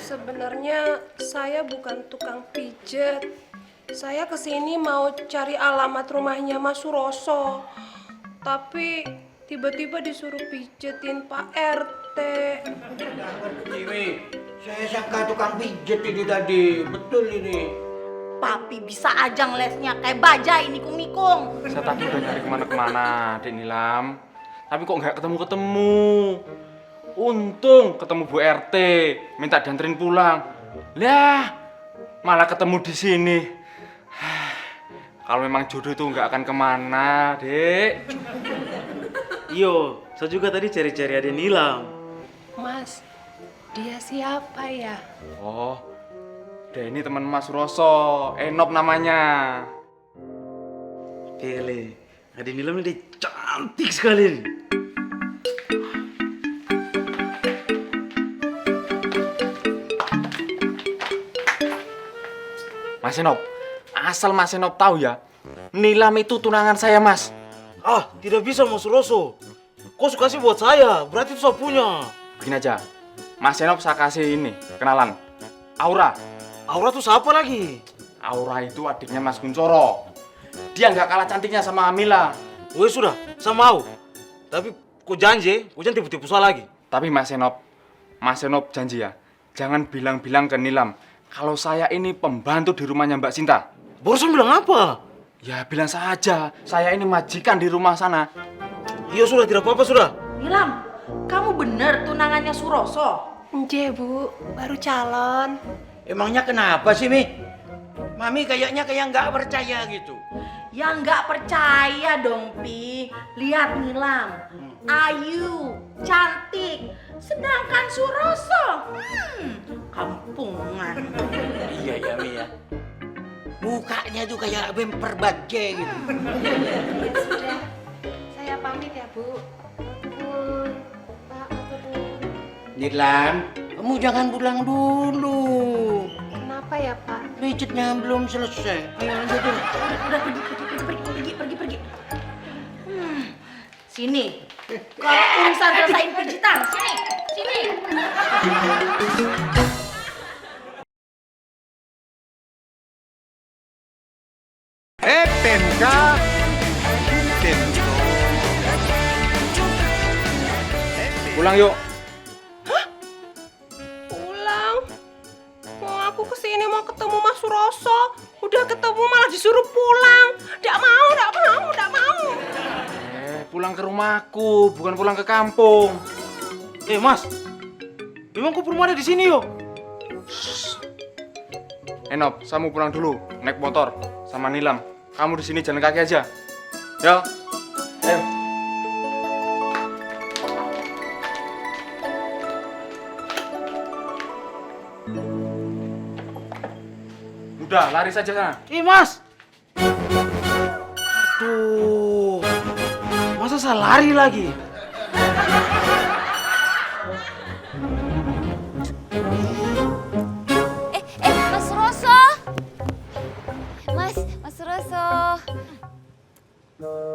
Sebenarnya saya bukan tukang pijet. Saya kesini mau cari alamat rumahnya Mas Suroso. Tapi tiba-tiba disuruh pijetin Pak RT. Ciwi, saya sangka tukang pijet ini tadi. Betul ini. Papi bisa aja ngelesnya kayak bajai nikung-nikung. Saya tadi udah nyari kemana-kemana, Dek Nilam. Tapi kok nggak ketemu-ketemu. Untung ketemu Bu RT, minta dianterin pulang. Lah, malah ketemu di sini. Kalau memang jodoh itu nggak akan kemana, Dek. Iyo, saya juga tadi cari-cari ada Nilam. Mas, dia siapa ya? Oh, dia ini teman Mas Suroso, Enop namanya. Pele, ada Nilam ini cantik sekali nih. Mas Enop, asal Mas Enop tahu ya, Nilam itu tunangan saya, Mas. Ah, tidak bisa Mas Suroso. Kok suka sih buat saya? Berarti itu saya punya. Begini aja, Mas Enop saya kasih ini, kenalan. Aura. Aura tuh siapa lagi? Aura itu adiknya Mas Kuncoro. Dia nggak kalah cantiknya sama Amila. Weh sudah, saya mau. Tapi kok janji tipu-tipu saya lagi. Tapi Mas Enop janji ya, jangan bilang-bilang ke Nilam kalau saya ini pembantu di rumahnya Mbak Sinta. Barusan bilang apa? Ya bilang saja, saya ini majikan di rumah sana. Iya sudah, tidak apa-apa sudah. Nilam, kamu bener tunangannya Suroso? Nje, Bu, baru calon. Emangnya kenapa sih, Mi? Mami kayaknya kayak nggak percaya gitu. Ya nggak percaya dong, Pi. Lihat Nilam, ayu, cantik. Sedangkan Suroso, kampungan. Iya ya, Mi ya. Mukanya tuh kayak bemper baje gitu. Sudah, saya pamit ya, Bu. Pak, Nilam, kamu jangan pulang dulu. kenapa ya, Pak? Pijetnya belum selesai. Ayo lanjut dulu. Udah pergi. Sini. Kalau urusan selesaiin pijitan, sini. Pulang yuk. Pulang. Mau aku kesini mau ketemu Mas Suroso. Udah ketemu malah disuruh pulang. Nggak mau. Pulang ke rumahku, bukan pulang ke kampung. Mas, memang kok rumah ada di sini yo? Enop, saya mau pulang dulu, naik motor sama Nilam. Kamu di sini jalan kaki aja. Ya. Ayo. Udah, lari saja sana. Mas! Aduh, masa saya lari lagi? Mas Suroso. Mas Suroso.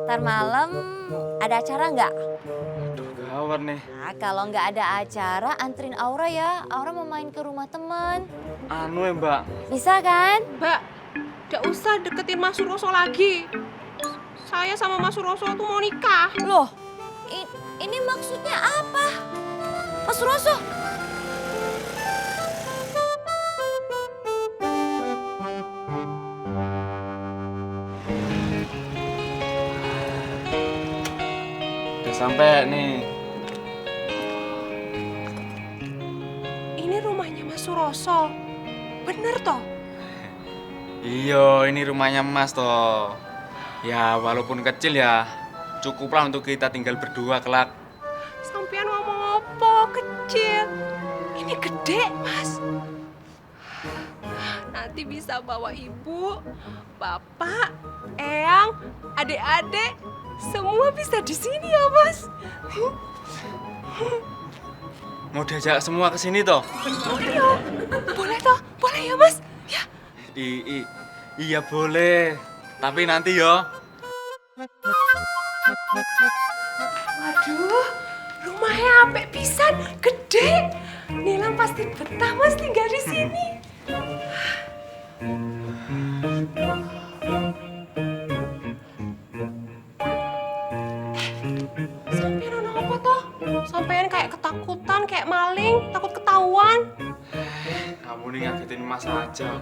Ntar malam ada acara nggak? Aduh, gawat nih. Nah, kalau nggak ada acara, anterin Aura ya. Aura mau main ke rumah teman. Anu ya, Mbak. Bisa kan? Mbak, nggak usah deketin Mas Suroso lagi. Saya sama Mas Suroso tuh mau nikah. Loh, ini maksudnya apa? Mas Suroso. Udah sampai nih. Ini rumahnya Mas Suroso. Bener toh? Iya, ini rumahnya Mas toh. Ya, walaupun kecil ya, cukuplah untuk kita tinggal berdua kelak. Sampean ngomong apa kecil? Ini gede, Mas. Nanti bisa bawa ibu, bapak, eyang, adik-adik, semua bisa di sini ya, Mas. Mau diajak semua ke sini toh? Iya, boleh toh? Boleh ya, Mas? Ya. Iya boleh. Tapi nanti yo. Waduh, rumahnya apik pisan, gede. Nilam pasti betah mas tinggal di sini. Sampean ono apa toh? Sampean kayak ketakutan, kayak maling, takut ketahuan. Kamu nih ngagetin Mas aja.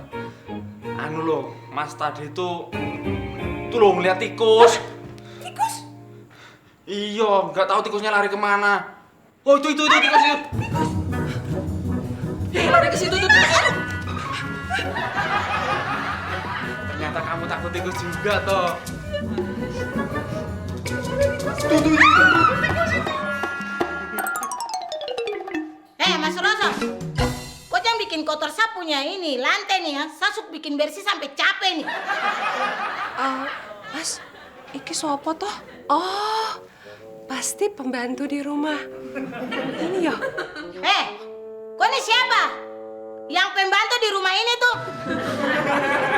Anu loh, Mas tadi tuh loh ngeliat tikus. Tikus? Iya, nggak tahu tikusnya lari kemana. Oh itu tikus itu. Ya lari ke situ tuh tikus. Ternyata kamu takut tikus juga toh. Mas Roso, kok jangan bikin kotor sapunya ini, lantai nih ya. Sasuk bikin bersih sampai capek nih. Mas, iki sopo toh? Oh, pasti pembantu di rumah. Ini ya? Kok ini siapa? Yang pembantu di rumah ini tuh?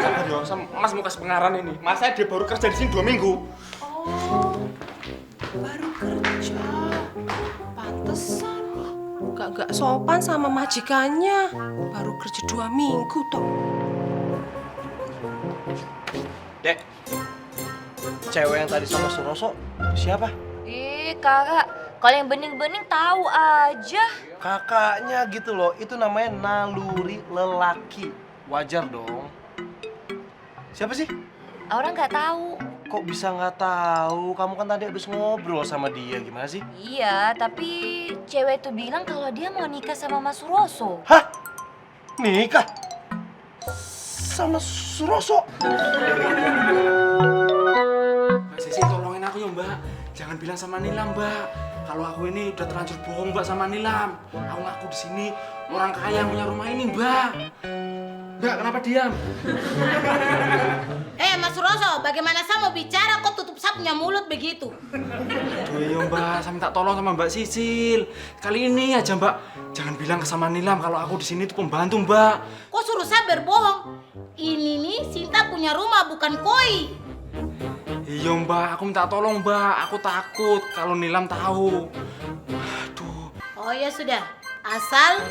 Sabar yo, Mas mau kasih pengaran ini. Mas saya dia baru kerja di sini 2 minggu. Oh, baru kerja. Pantesan. Gak sopan sama majikannya. Baru kerja 2 minggu toh. Dek, cewek yang tadi sama Suroso siapa? Kakak, kalau yang bening-bening tahu aja. Kakaknya gitu loh, itu namanya naluri lelaki. Wajar dong. Siapa sih? Aura nggak tahu. Kok bisa nggak tahu? Kamu kan tadi habis ngobrol sama dia, gimana sih? Iya, tapi cewek itu bilang kalau dia mau nikah sama Mas Suroso. Hah? Nikah? Sama Suroso? Mbak Sisi tolongin aku ya Mbak. Jangan bilang sama Nilam Mbak. Kalau aku ini udah terlanjur bohong Mbak sama Nilam. Aku ngaku di sini orang kaya yang punya rumah ini Mbak. Mbak kenapa diam? Mas Roso, bagaimana saya mau bicara kok tutup saya punya mulut begitu? Aduh iya Mbak, saya minta tolong sama Mbak Sisil. Kali ini aja Mbak, jangan bilang ke sama Nilam kalau aku di sini tuh pembantu Mbak. Kok suruh saya berbohong? Ini nih Sinta punya rumah bukan koi. Iya Mbak, aku minta tolong Mbak. Aku takut kalau Nilam tahu. Aduh, Oh ya sudah, asal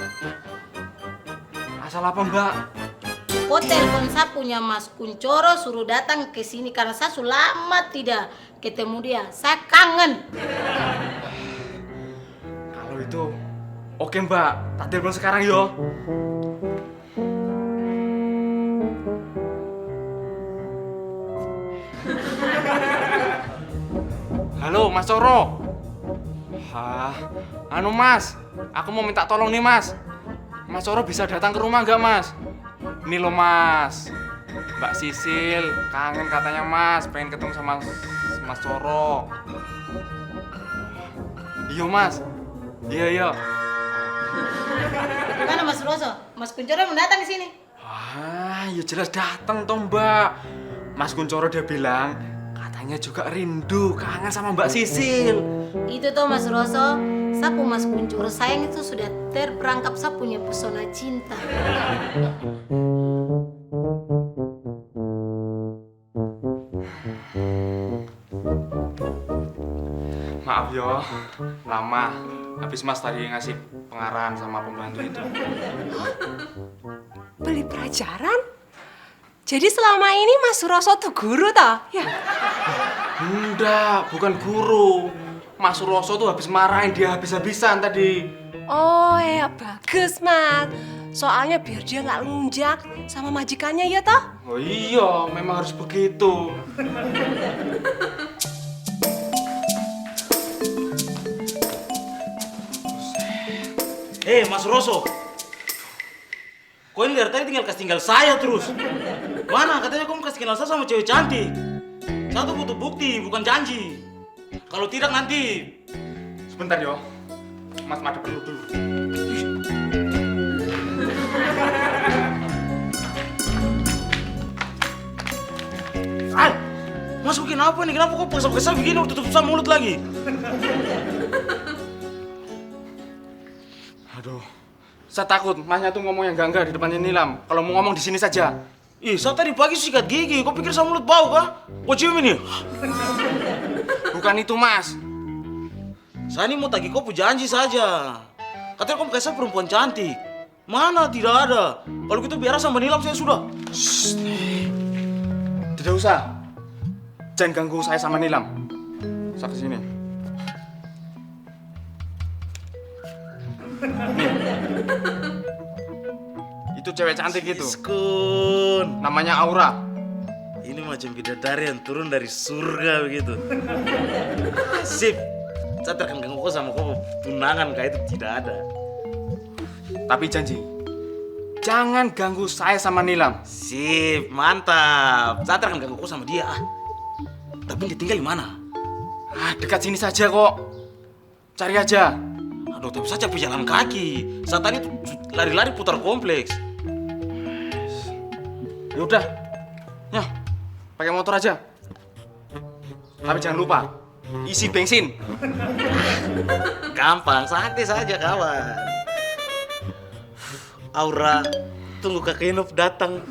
apa Mbak? kok telepon saya punya Mas Kuncoro suruh datang ke sini karena saya sudah lama tidak ketemu dia. Saya kangen. Kalau itu, oke Mbak. Tak telepon sekarang yo. Halo Mas Coro. Hah, anu Mas, aku mau minta tolong nih Mas. Mas Coro bisa datang ke rumah nggak Mas? Ini loh Mas, Mbak Sisil kangen katanya Mas, pengen ketemu sama Mas Coro. Iya Mas, iya. Gimana Mas Roso? Mas Kuncoro mau datang ke sini? Wah, ya jelas datang toh Mbak. Mas Kuncoro dia bilang katanya juga rindu, kangen sama Mbak Sisil. Itu tuh Mas Roso, sapu Mas Kuncoro sayang itu sudah terperangkap saya punya pesona cinta. Maaf yo, lama. Habis Mas tadi ngasih pengarahan sama pembantu itu. Beli pelajaran? Jadi selama ini Mas Suroso tuh guru toh? Ya. Enggak, bukan guru. Mas Suroso tuh habis marahin dia habis-habisan tadi. Oh ya bagus Mas. Soalnya biar dia nggak lunjak sama majikannya ya toh? Oh iya, memang harus begitu. Mas Roso. Kok ini dari tadi tinggal saya terus. Mana katanya kamu kasih kenal saya sama cewek cantik. Saya tuh butuh bukti, bukan janji. Kalau tidak nanti. Sebentar yo, Mas ada perlu dulu. Mas kok kenapa nih? Kenapa kok paksa-paksa begini udah tutup sama mulut lagi? Aduh, saya takut Masnya tuh ngomong yang enggak di depannya Nilam. Kalau mau ngomong di sini saja. Ih, saya tadi pagi sikat gigi. Kok pikir sama mulut bau kah? Kok cium ini? Bukan itu Mas. Saya ini mau tagih kopu janji saja. Katanya kamu kayak saya perempuan cantik. Mana? Tidak ada. Kalau gitu biar sama Nilam saya sudah. Tidak usah. Jangan ganggu saya sama Nilam. Saya kesini. Nih. Itu cewek cantik itu. Iskun. Namanya Aura. Ini macam bidadari yang turun dari surga begitu. Sip. Saya akan ganggu kau sama kau tunangan kayak itu tidak ada. Tapi janji, jangan ganggu saya sama Nilam. Sip, mantap. Saya akan ganggu kau sama dia. Tapi dia tinggal di mana? Dekat sini saja kok. Cari aja. Aduh, tapi saya capek jalan kaki. Saat tadi tuh lari-lari putar kompleks. Ya udah, ya pakai motor aja. Tapi jangan lupa isi bensin. Gampang, santai saja kawan. Aura, tunggu kakek Inop datang.